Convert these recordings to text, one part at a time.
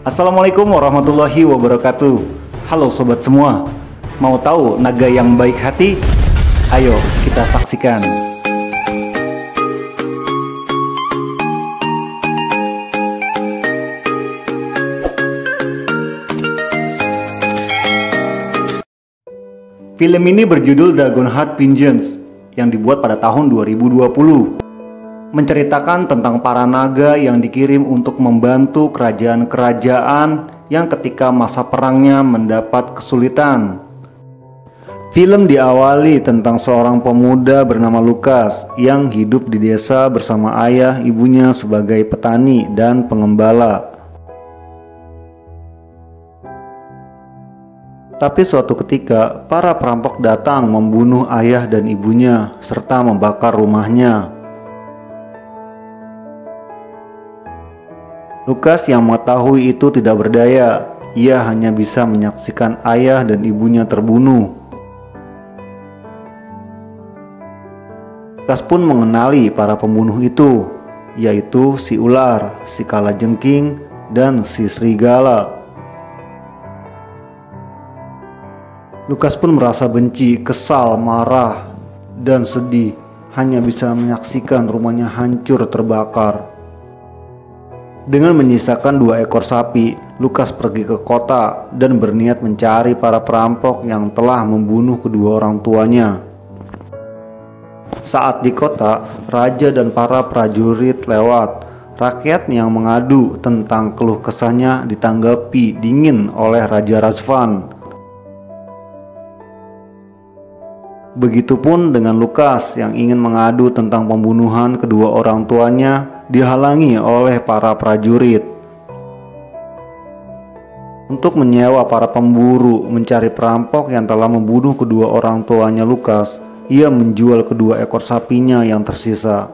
Assalamualaikum warahmatullahi wabarakatuh. Halo sobat semua, mau tahu naga yang baik hati? Ayo kita saksikan. Film ini berjudul Dragonheart Vengeance yang dibuat pada tahun 2020. Menceritakan tentang para naga yang dikirim untuk membantu kerajaan-kerajaan yang ketika masa perangnya mendapat kesulitan. Film diawali tentang seorang pemuda bernama Lukas yang hidup di desa bersama ayah ibunya sebagai petani dan pengembala. Tapi suatu ketika, para perampok datang membunuh ayah dan ibunya serta membakar rumahnya. Lukas yang mengetahui itu tidak berdaya, ia hanya bisa menyaksikan ayah dan ibunya terbunuh. Lukas pun mengenali para pembunuh itu, yaitu si ular, si kalajengking, dan si serigala. Lukas pun merasa benci, kesal, marah, dan sedih, hanya bisa menyaksikan rumahnya hancur terbakar. Dengan menyisakan 2 ekor sapi, Lukas pergi ke kota dan berniat mencari para perampok yang telah membunuh kedua orang tuanya. Saat di kota, raja dan para prajurit lewat. Rakyat yang mengadu tentang keluh kesahnya ditanggapi dingin oleh Raja Razvan. Begitupun dengan Lukas yang ingin mengadu tentang pembunuhan kedua orang tuanya, dihalangi oleh para prajurit. Untuk menyewa para pemburu mencari perampok yang telah membunuh kedua orang tuanya Lukas, ia menjual kedua ekor sapinya yang tersisa.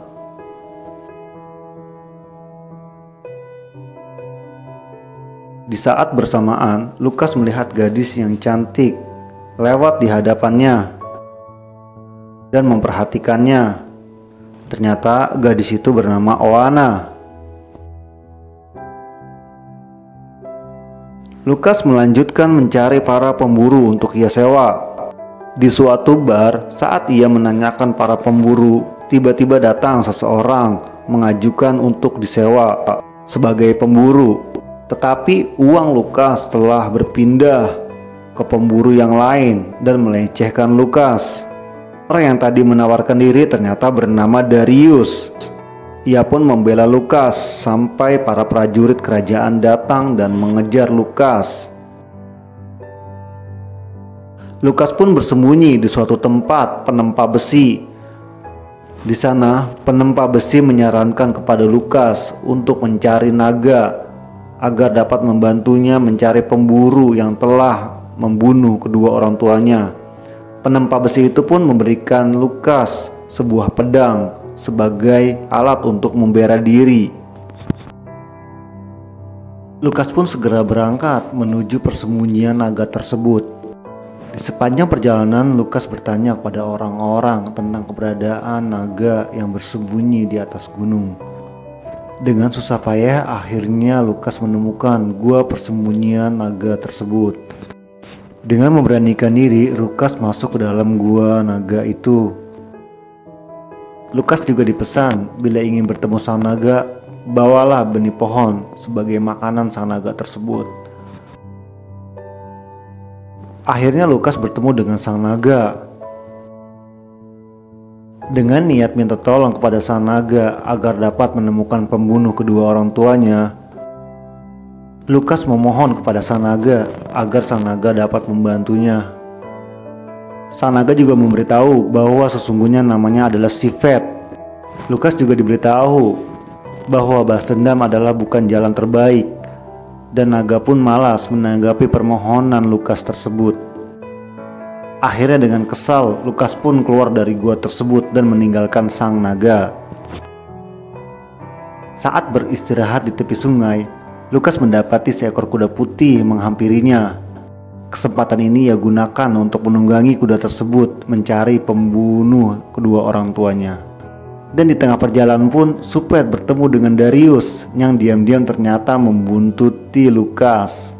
Di saat bersamaan, Lukas melihat gadis yang cantik lewat di hadapannya dan memperhatikannya. Ternyata gadis itu bernama Oana. Lukas melanjutkan mencari para pemburu untuk ia sewa. Di suatu bar, saat ia menanyakan para pemburu, tiba-tiba datang seseorang mengajukan untuk disewa sebagai pemburu. Tetapi uang Lukas telah berpindah ke pemburu yang lain dan melecehkan Lukas. Orang yang tadi menawarkan diri ternyata bernama Darius. Ia pun membela Lukas sampai para prajurit kerajaan datang dan mengejar Lukas. Lukas pun bersembunyi di suatu tempat penempa besi. Di sana, penempa besi menyarankan kepada Lukas untuk mencari naga agar dapat membantunya mencari pemburu yang telah membunuh kedua orang tuanya. Penempa besi itu pun memberikan Lukas sebuah pedang sebagai alat untuk membela diri. Lukas pun segera berangkat menuju persembunyian naga tersebut. Di sepanjang perjalanan, Lukas bertanya kepada orang-orang tentang keberadaan naga yang bersembunyi di atas gunung. Dengan susah payah, akhirnya Lukas menemukan gua persembunyian naga tersebut. Dengan memberanikan diri, Lukas masuk ke dalam gua naga itu. Lukas juga dipesan, bila ingin bertemu sang naga, bawalah benih pohon sebagai makanan sang naga tersebut. Akhirnya Lukas bertemu dengan sang naga. Dengan niat minta tolong kepada sang naga agar dapat menemukan pembunuh kedua orang tuanya, Lukas memohon kepada sang naga agar sang naga dapat membantunya. Sang naga juga memberitahu bahwa sesungguhnya namanya adalah Sifet. Lukas juga diberitahu bahwa balas dendam adalah bukan jalan terbaik, dan naga pun malas menanggapi permohonan Lukas tersebut. Akhirnya dengan kesal, Lukas pun keluar dari gua tersebut dan meninggalkan sang naga. Saat beristirahat di tepi sungai, Lukas mendapati seekor kuda putih menghampirinya. Kesempatan ini ia gunakan untuk menunggangi kuda tersebut mencari pembunuh kedua orang tuanya. Dan di tengah perjalanan pun Sifet bertemu dengan Darius yang diam-diam ternyata membuntuti Lukas.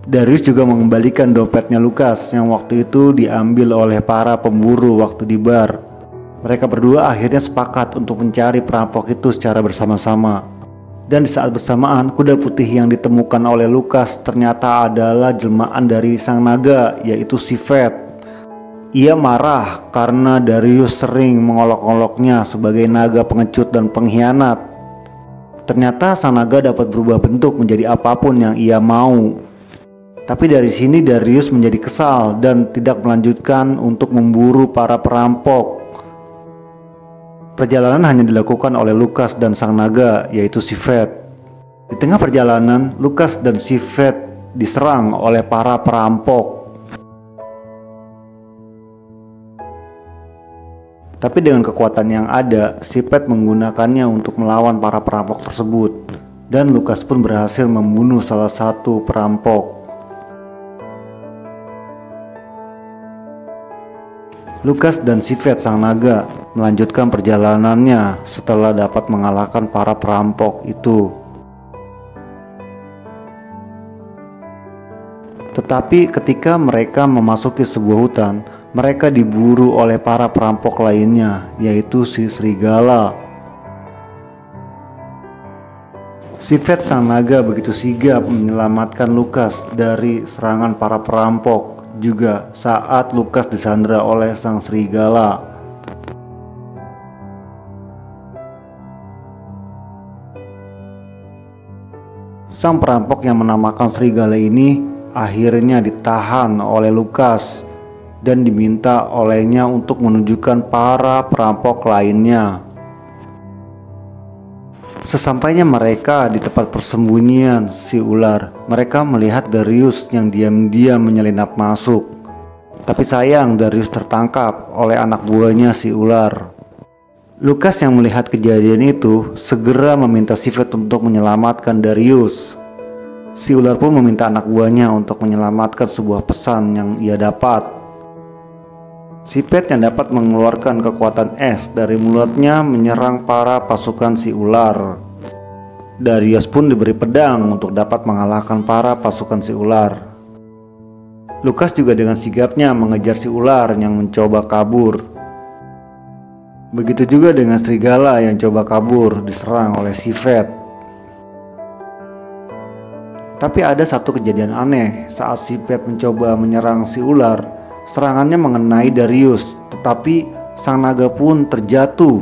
Darius juga mengembalikan dompetnya Lukas yang waktu itu diambil oleh para pemburu waktu di bar. Mereka berdua akhirnya sepakat untuk mencari perampok itu secara bersama-sama. Dan di saat bersamaan, kuda putih yang ditemukan oleh Lukas ternyata adalah jelmaan dari sang naga, yaitu Sifet. Ia marah karena Darius sering mengolok-oloknya sebagai naga pengecut dan pengkhianat. Ternyata sang naga dapat berubah bentuk menjadi apapun yang ia mau. Tapi dari sini Darius menjadi kesal dan tidak melanjutkan untuk memburu para perampok. Perjalanan hanya dilakukan oleh Lukas dan sang naga, yaitu Sifet. Di tengah perjalanan, Lukas dan Sifet diserang oleh para perampok. Tapi dengan kekuatan yang ada, Sifet menggunakannya untuk melawan para perampok tersebut. Dan Lukas pun berhasil membunuh salah satu perampok. Lukas dan Sifet sang naga melanjutkan perjalanannya setelah dapat mengalahkan para perampok itu. Tetapi ketika mereka memasuki sebuah hutan, mereka diburu oleh para perampok lainnya, yaitu si serigala. Sifet sang naga begitu sigap menyelamatkan Lukas dari serangan para perampok juga saat Lukas disandra oleh sang serigala. Sang perampok yang menamakan serigala ini akhirnya ditahan oleh Lukas dan diminta olehnya untuk menunjukkan para perampok lainnya. Sesampainya mereka di tempat persembunyian si ular, mereka melihat Darius yang diam-diam menyelinap masuk. Tapi sayang, Darius tertangkap oleh anak buahnya si ular. Lukas yang melihat kejadian itu segera meminta Sifet untuk menyelamatkan Darius. Si ular pun meminta anak buahnya untuk menyelamatkan sebuah pesan yang ia dapat. Sifet yang dapat mengeluarkan kekuatan es dari mulutnya menyerang para pasukan si ular. Darius pun diberi pedang untuk dapat mengalahkan para pasukan si ular. Lukas juga dengan sigapnya mengejar si ular yang mencoba kabur. Begitu juga dengan serigala yang coba kabur diserang oleh Sifet. Tapi ada satu kejadian aneh saat Sifet mencoba menyerang si ular. Serangannya mengenai Darius, tetapi sang naga pun terjatuh.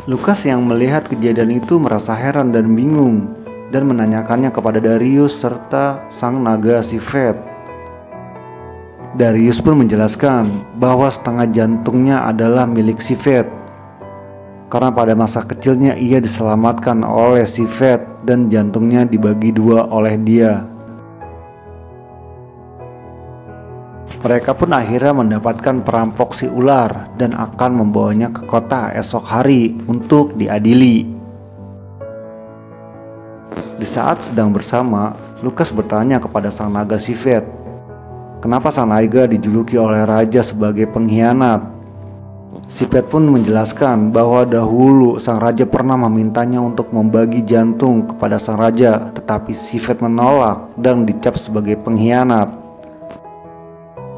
Lukas yang melihat kejadian itu merasa heran dan bingung dan menanyakannya kepada Darius serta sang naga Sifet. Darius pun menjelaskan bahwa setengah jantungnya adalah milik Sifet karena pada masa kecilnya ia diselamatkan oleh Sifet dan jantungnya dibagi dua oleh dia. Mereka pun akhirnya mendapatkan perampok si ular dan akan membawanya ke kota esok hari untuk diadili. Di saat sedang bersama, Lukas bertanya kepada sang naga Sifet, kenapa sang naga dijuluki oleh raja sebagai pengkhianat? Sifet pun menjelaskan bahwa dahulu sang raja pernah memintanya untuk membagi jantung kepada sang raja, tetapi Sifet menolak dan dicap sebagai pengkhianat.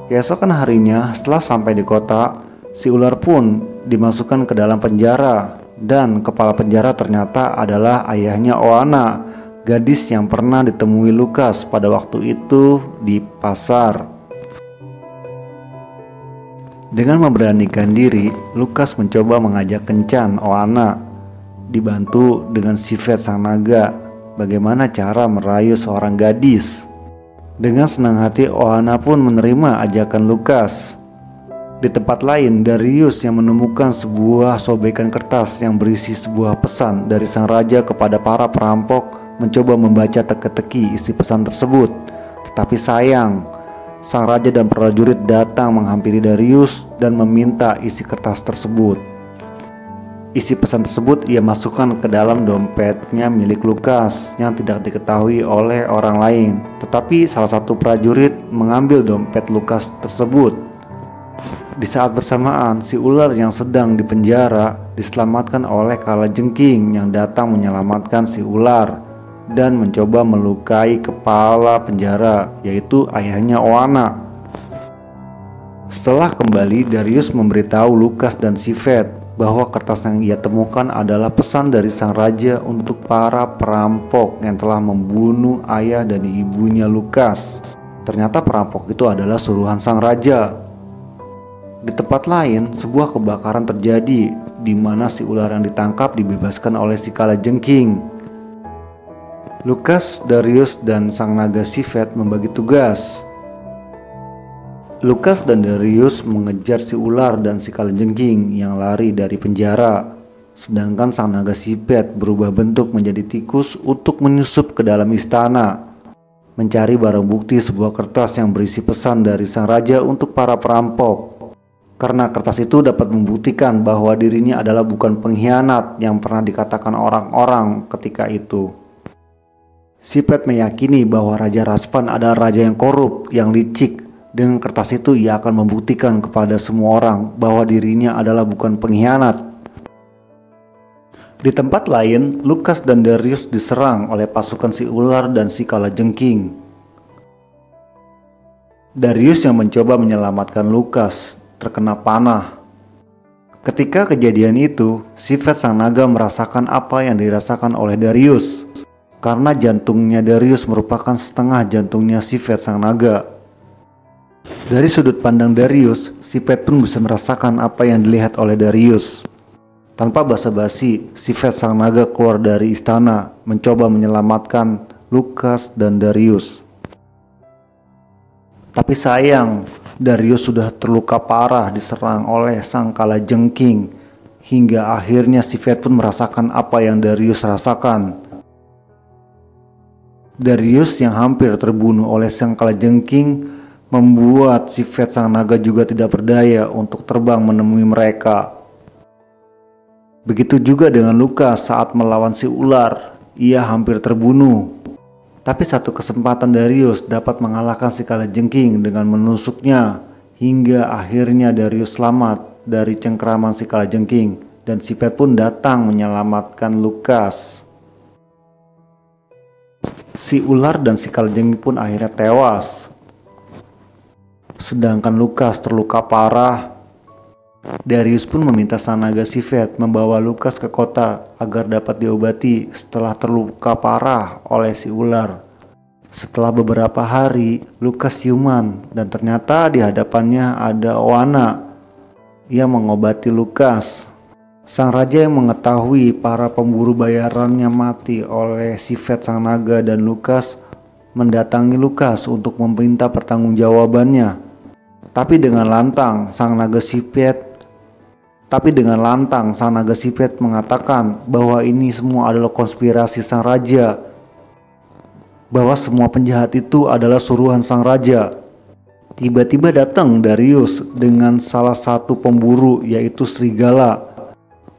Keesokan harinya setelah sampai di kota, si ular pun dimasukkan ke dalam penjara dan kepala penjara ternyata adalah ayahnya Oana, gadis yang pernah ditemui Lukas pada waktu itu di pasar. Dengan memberanikan diri, Lukas mencoba mengajak kencan Oana, dibantu dengan Sifet sang naga, bagaimana cara merayu seorang gadis. Dengan senang hati Oana pun menerima ajakan Lukas. Di tempat lain, Darius yang menemukan sebuah sobekan kertas yang berisi sebuah pesan dari sang raja kepada para perampok mencoba membaca teka-teki isi pesan tersebut. Tetapi sayang, sang raja dan prajurit datang menghampiri Darius dan meminta isi kertas tersebut. Isi pesan tersebut ia masukkan ke dalam dompetnya milik Lukas yang tidak diketahui oleh orang lain. Tetapi salah satu prajurit mengambil dompet Lukas tersebut. Di saat bersamaan, si ular yang sedang dipenjara diselamatkan oleh Kalajengking yang datang menyelamatkan si ular dan mencoba melukai kepala penjara, yaitu ayahnya Oana. Setelah kembali, Darius memberitahu Lukas dan Sifet bahwa kertas yang ia temukan adalah pesan dari sang raja untuk para perampok yang telah membunuh ayah dan ibunya Lukas. Ternyata perampok itu adalah suruhan sang raja. Di tempat lain, sebuah kebakaran terjadi di mana si ular yang ditangkap dibebaskan oleh si Kalajengking. Lukas, Darius, dan sang naga Sifet membagi tugas. Lukas dan Darius mengejar si ular dan si Kalajengking yang lari dari penjara, sedangkan sang naga Sifet berubah bentuk menjadi tikus untuk menyusup ke dalam istana, mencari barang bukti sebuah kertas yang berisi pesan dari sang raja untuk para perampok. Karena kertas itu dapat membuktikan bahwa dirinya adalah bukan pengkhianat yang pernah dikatakan orang-orang ketika itu. Sifet meyakini bahwa Raja Raspan adalah raja yang korup, yang licik. Dengan kertas itu ia akan membuktikan kepada semua orang bahwa dirinya adalah bukan pengkhianat. Di tempat lain, Lukas dan Darius diserang oleh pasukan si ular dan si Kalajengking. Darius yang mencoba menyelamatkan Lukas terkena panah. Ketika kejadian itu, Sifet sang naga merasakan apa yang dirasakan oleh Darius. Karena jantungnya Darius merupakan setengah jantungnya Sifet sang naga. Dari sudut pandang Darius, Sifet pun bisa merasakan apa yang dilihat oleh Darius. Tanpa basa-basi, Sifet sang naga keluar dari istana, mencoba menyelamatkan Lukas dan Darius. Tapi sayang, Darius sudah terluka parah diserang oleh sang Kalajengking, hingga akhirnya Sifet pun merasakan apa yang Darius rasakan. Darius yang hampir terbunuh oleh sang Kalajengking membuat Sifet sang naga juga tidak berdaya untuk terbang menemui mereka. Begitu juga dengan Lukas saat melawan si ular, ia hampir terbunuh. Tapi satu kesempatan Darius dapat mengalahkan si Kalajengking dengan menusuknya, hingga akhirnya Darius selamat dari cengkraman si Kalajengking dan Sifet pun datang menyelamatkan Lukas. Si ular dan si Kalajengking pun akhirnya tewas. Sedangkan Lukas terluka parah. Darius pun meminta sang naga Sifet membawa Lukas ke kota agar dapat diobati setelah terluka parah oleh si ular. Setelah beberapa hari, Lukas siuman dan ternyata di hadapannya ada Oana. Ia mengobati Lukas. Sang raja yang mengetahui para pemburu bayarannya mati oleh Sifet sang naga dan Lukas mendatangi Lukas untuk meminta pertanggungjawabannya. Tapi dengan lantang sang naga Sifet mengatakan bahwa ini semua adalah konspirasi sang raja, bahwa semua penjahat itu adalah suruhan sang raja. Tiba-tiba datang Darius dengan salah satu pemburu, yaitu Serigala,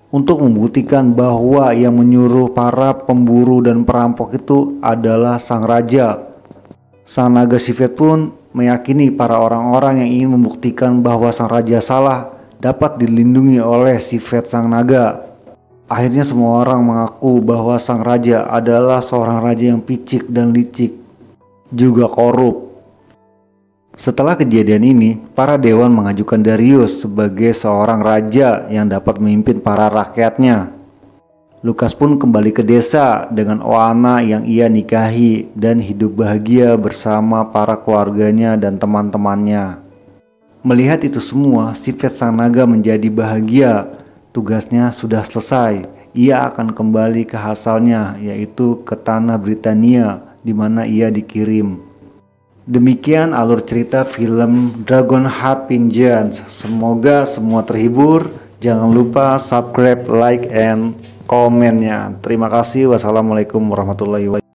untuk membuktikan bahwa yang menyuruh para pemburu dan perampok itu adalah sang raja. Sang naga Sifet pun meyakini para orang-orang yang ingin membuktikan bahwa sang raja salah dapat dilindungi oleh Sifet sang naga. Akhirnya semua orang mengaku bahwa sang raja adalah seorang raja yang picik dan licik, juga korup. Setelah kejadian ini, para dewan mengajukan Darius sebagai seorang raja yang dapat memimpin para rakyatnya. Lukas pun kembali ke desa dengan Oana yang ia nikahi dan hidup bahagia bersama para keluarganya dan teman-temannya. Melihat itu semua, Sifet sang naga menjadi bahagia. Tugasnya sudah selesai. Ia akan kembali ke asalnya, yaitu ke tanah Britania, di mana ia dikirim. Demikian alur cerita film Dragonheart Vengeance. Semoga semua terhibur. Jangan lupa subscribe, like, and komennya. Terima kasih. Wassalamualaikum warahmatullahi wabarakatuh.